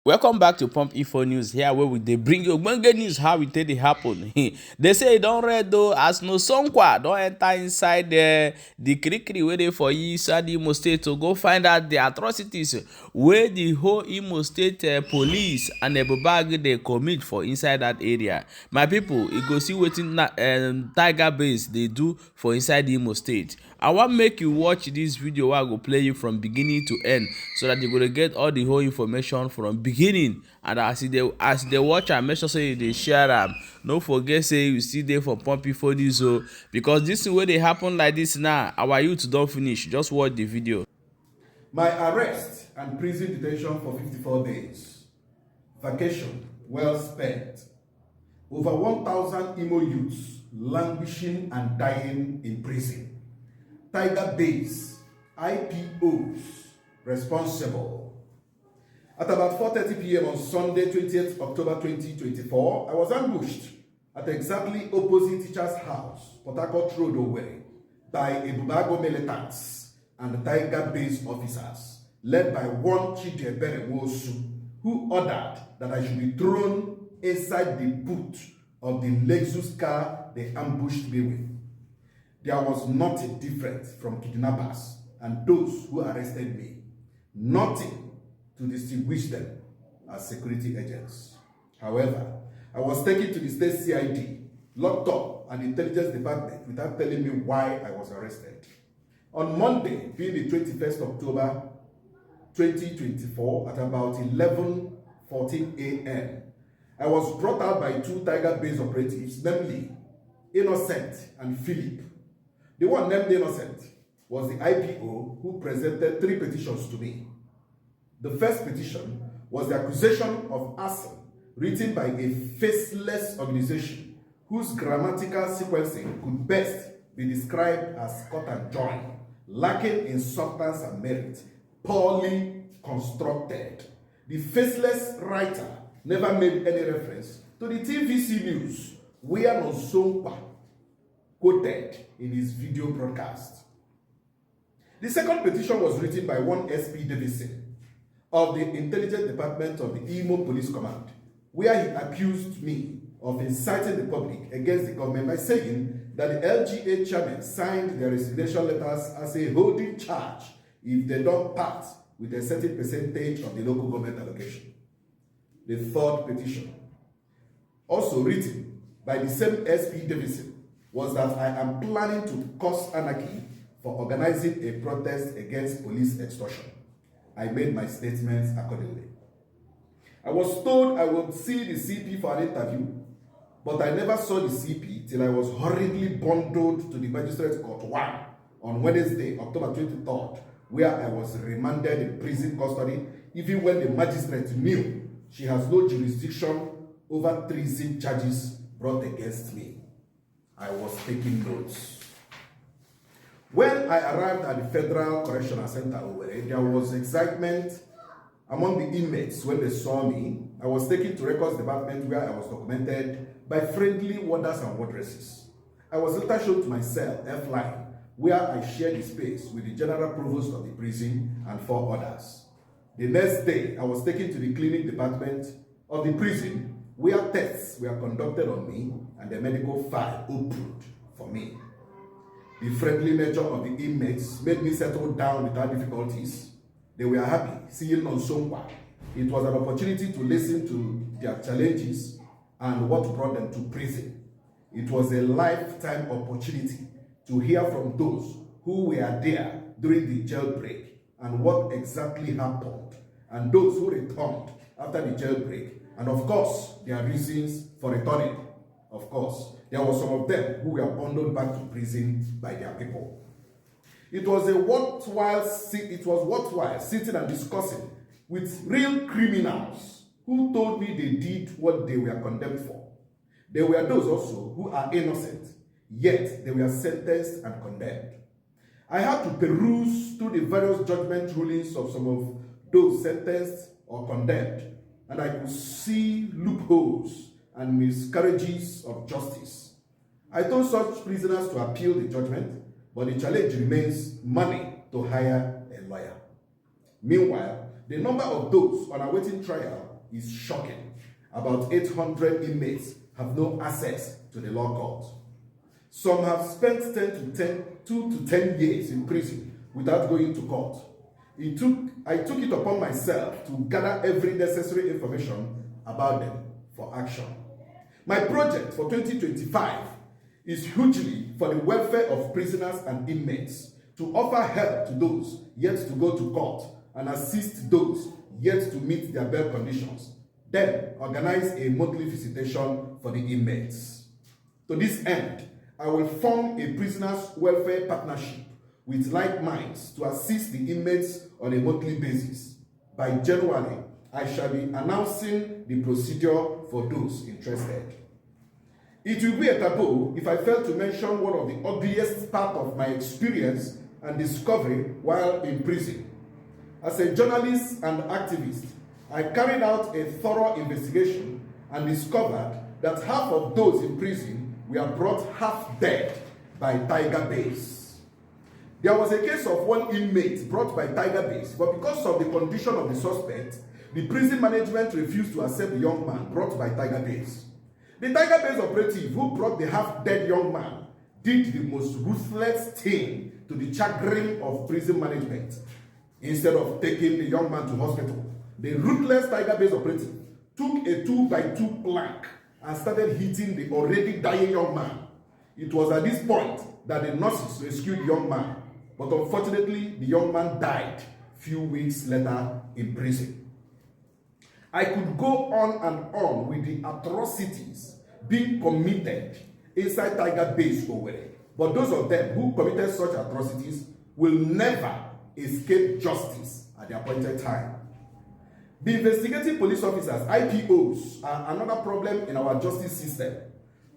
Welcome back to Pump Info News here where they bring you ogbonge news how it take dey happen. They say e don red though as Nonsonkwa don enter inside the kirikiri wey dey for inside Imo State to go find out the atrocities wey the whole Imo State police and Ebubeagu dey commit for inside that area. My people, you go see wetin Tiger Base dey do for inside Imo State. I wan make you watch this video wey I go play you from beginning to end so that you go get all the whole information from beginning, and as you dey watch am, make sure say you dey share am. No forget say you still dey for Pump Info News o, because this thing wey dey happen like this now, our youth don finish. Just watch the video. My arrest and prison detention for 54 days. Vacation well spent. Over 1,000 Imo youths languishing and dying in prison. Tiger Base, IPOs responsible. At about 4:30 p.m. on Sunday, 20th October 2024, I was ambushed at exactly opposite teacher's house, Port Harcourt Road, Owerri, by Ebubeagu militants and the Tiger Base officers, led by one Chidiebere, who ordered that I should be thrown inside the boot of the Lexus car they ambushed me with. There was nothing different from kidnappers and those who arrested me. Nothing to distinguish them as security agents. However, I was taken to the state CID, locked up at the intelligence department without telling me why I was arrested. On Monday, being the 21st October 2024, at about 11:14 a.m., I was brought out by two Tiger Base operatives, namely Innocent and Philip. The one named Innocent was the IPO who presented 3 petitions to me. The first petition was the accusation of arson written by a faceless organization whose grammatical sequencing could best be described as cut and join, lacking in substance and merit, poorly constructed. The faceless writer never made any reference to the TVC news where Nonsonkwa quoted in his video broadcast. The second petition was written by one SP Davidson of the Intelligence Department of the Imo Police Command, where he accused me of inciting the public against the government by saying that the LGA chairman signed their resignation letters as a holding charge if they don't part with a certain percentage of the local government allocation. The third petition, also written by the same SP Davidson, was that I am planning to cause anarchy for organizing a protest against police extortion. I made my statements accordingly. I was told I would see the CP for an interview, but I never saw the CP till I was hurriedly bundled to the Magistrate Court 1 on Wednesday, October 23rd, where I was remanded in prison custody, even when the magistrate knew she has no jurisdiction over treason charges brought against me. I was taking notes. When I arrived at the Federal Correctional Center, Owerri, there was excitement among the inmates when they saw me. I was taken to Records Department where I was documented by friendly warders and wardresses. I was later shown to my cell, F-line, where I shared the space with the General Provost of the prison and 4 others. The next day, I was taken to the Clinic Department of the prison where tests were conducted on me and the medical file opened for me. The friendly nature of the inmates made me settle down without difficulties. They were happy seeing Nonsonkwa. It was an opportunity to listen to their challenges and what brought them to prison. It was a lifetime opportunity to hear from those who were there during the jailbreak and what exactly happened, and those who returned after the jailbreak, and of course, their reasons for returning. Of course, there were some of them who were bundled back to prison by their people. It was worthwhile sitting and discussing with real criminals who told me they did what they were condemned for. There were those also who are innocent, yet they were sentenced and condemned. I had to peruse through the various judgment rulings of some of those sentenced or condemned, and I could see loopholes and miscarriages of justice. I told such prisoners to appeal the judgment, but the challenge remains money to hire a lawyer. Meanwhile, the number of those on awaiting trial is shocking. About 800 inmates have no access to the law court. Some have spent 2 to 10 years in prison without going to court. I took it upon myself to gather every necessary information about them for action. My project for 2025 is hugely for the welfare of prisoners and inmates, to offer help to those yet to go to court and assist those yet to meet their bail conditions. Then organize a monthly visitation for the inmates. To this end, I will form a prisoners' welfare partnership with like minds to assist the inmates on a monthly basis. By January, I shall be announcing the procedure for those interested. It will be a taboo if I fail to mention one of the ugliest parts of my experience and discovery while in prison. As a journalist and activist, I carried out a thorough investigation and discovered that half of those in prison were brought half dead by tiger base. There was a case of one inmate brought by tiger base, but because of the condition of the suspect, the prison management refused to accept the young man brought by tiger base. The tiger base operative who brought the half-dead young man did the most ruthless thing to the chagrin of prison management. Instead of taking the young man to hospital, the ruthless tiger base operative took a 2x2 plank and started hitting the already dying young man. It was at this point that the nurses rescued the young man, but unfortunately, the young man died few weeks later in prison. I could go on and on with the atrocities being committed inside Tiger Base Owerri, but those of them who committed such atrocities will never escape justice at the appointed time. The investigating police officers, IPOs, are another problem in our justice system.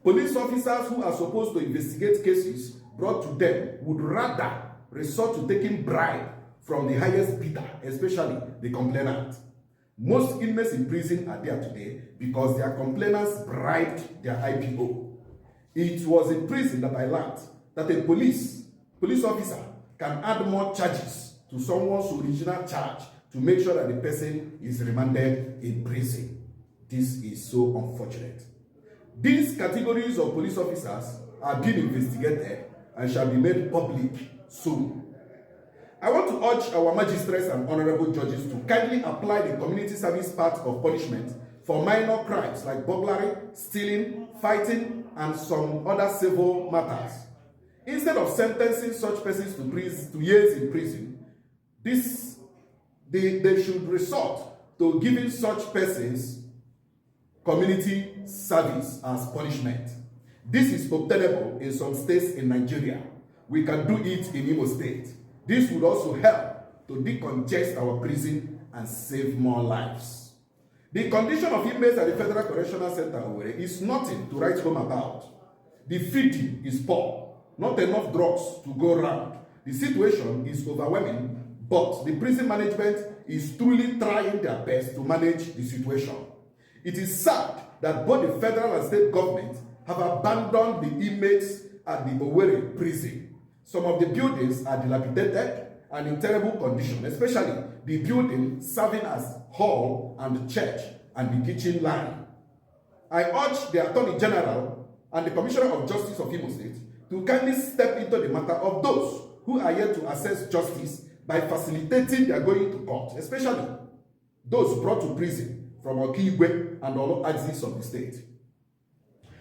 Police officers who are supposed to investigate cases brought to them would rather resort to taking bribe from the highest bidder, especially the complainant. Most inmates in prison are there today because their complainants bribed their IPO. It was in prison that I learned that a police officer can add more charges to someone's original charge to make sure that the person is remanded in prison. This is so unfortunate. These categories of police officers are being investigated and shall be made public soon. I want to urge our magistrates and honorable judges to kindly apply the community service part of punishment for minor crimes like burglary, stealing, fighting, and some other civil matters. Instead of sentencing such persons to years in prison, they should resort to giving such persons community service as punishment. This is obtainable in some states in Nigeria. We can do it in Imo State. This would also help to decongest our prison and save more lives. The condition of inmates at the Federal Correctional Center Owerri is nothing to write home about. The feeding is poor, not enough drugs to go around. The situation is overwhelming, but the prison management is truly trying their best to manage the situation. It is sad that both the federal and state governments have abandoned the inmates at the Owerri prison. Some of the buildings are dilapidated and in terrible condition, especially the building serving as hall and church and the kitchen line. I urge the Attorney General and the Commissioner of Justice of Imo State to kindly step into the matter of those who are yet to access justice by facilitating their going to court, especially those brought to prison from Okigwe and all axes of the state.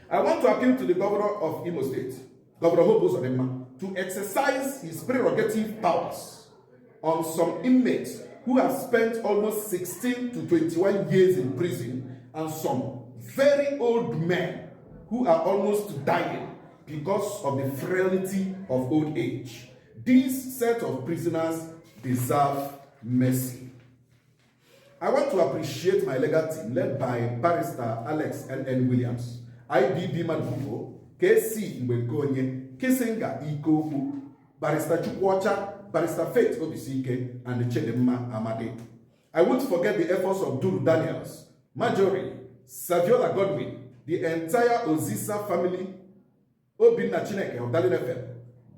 I want to appeal to the Governor of Imo State, Governor Hope Uzodimma, to exercise his prerogative powers on some inmates who have spent almost 16 to 21 years in prison and some very old men who are almost dying because of the frailty of old age. These set of prisoners deserve mercy. I want to appreciate my legal team led by Barrister Alex N. Williams, IBB Madugo, KC Mbegonye, Kisinga Ikoku, Barrister Chukwacha, Barrister Faith Obisike, and Chedemma Amade. I won't forget the efforts of Duru Daniels, Marjorie, Saviola Godwin, the entire Ozisa family, Obinna Chineke of Dalin FM,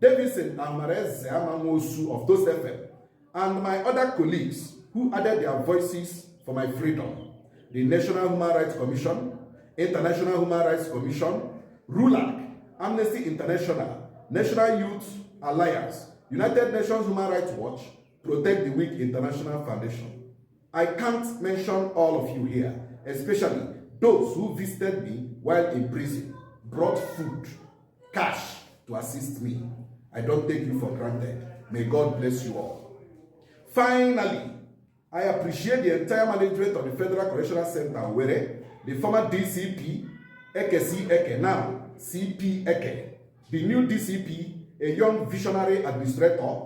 Davidson Amarez Amamosu of Toast FM, and my other colleagues who added their voices for my freedom. the National Human Rights Commission, International Human Rights Commission, RULAC, Amnesty International, National Youth Alliance, United Nations Human Rights Watch, Protect the Weak International Foundation. I can't mention all of you here, especially those who visited me while in prison, brought food, cash to assist me. I don't take you for granted. May God bless you all. Finally, I appreciate the entire management of the Federal Correctional Center, where the former DCP, Eke C. Eke, now CP Eke, the new DCP, a young visionary administrator,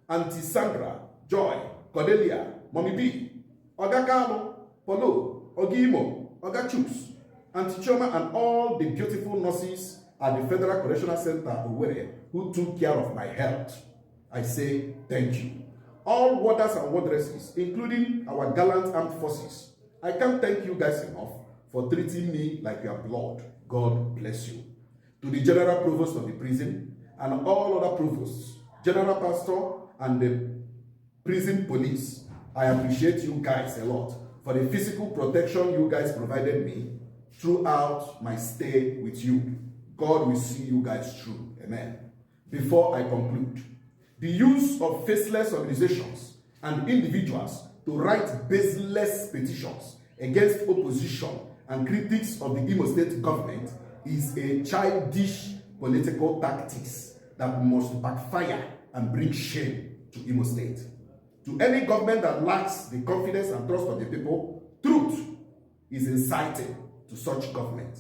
Auntie Sandra, Joy, Cordelia, Mommy B, Oga Kano, Polo, Ogimo, Oga Chuks, Auntie Choma, and all the beautiful nurses at the Federal Correctional Center, Owerri, who took care of my health. I say thank you. All warders and wardresses, including our gallant armed forces, I can't thank you guys enough for treating me like your blood. God bless you. To the General Provost of the prison and all other provosts, General Pastor, and the prison police, I appreciate you guys a lot for the physical protection you guys provided me throughout my stay with you. God will see you guys through. Amen. Before I conclude, the use of faceless organizations and individuals to write baseless petitions against opposition and critics of the Imo State government is a childish political tactics that must backfire and bring shame to Imo State. To any government that lacks the confidence and trust of the people, truth is inciting to such government.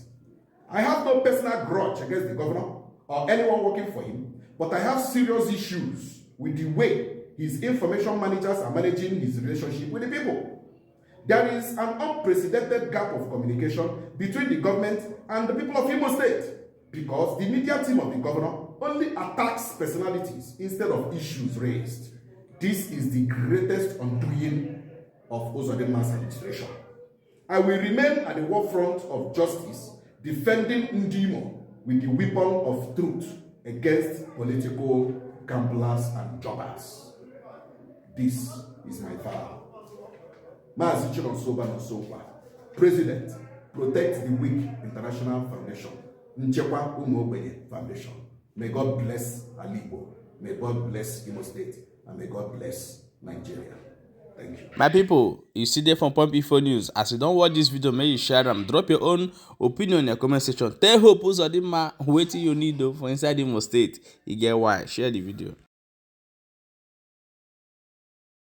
I have no personal grudge against the governor or anyone working for him, but I have serious issues with the way his information managers are managing his relationship with the people. There is an unprecedented gap of communication between the government and the people of Imo State, because the media team of the governor only attacks personalities instead of issues raised. This is the greatest undoing of Uzodimma's administration. I will remain at the forefront of justice, defending Ndimo with the weapon of truth against political gamblers and jobbers. This is my vow. Maazị Nonsonkwa, President, Protect the Weak International Foundation, Nchekwa Ụmụ Ogbenye Foundation. May God bless Alibo, may God bless Imo State, and may God bless Nigeria. Thank you. My people, you see there from Pump Info News. As you don't watch this video, make you share them. Drop your own opinion in the comment section. Tell Hope Uzodimma wetin you need though for inside Imo State. You get why. Share the video.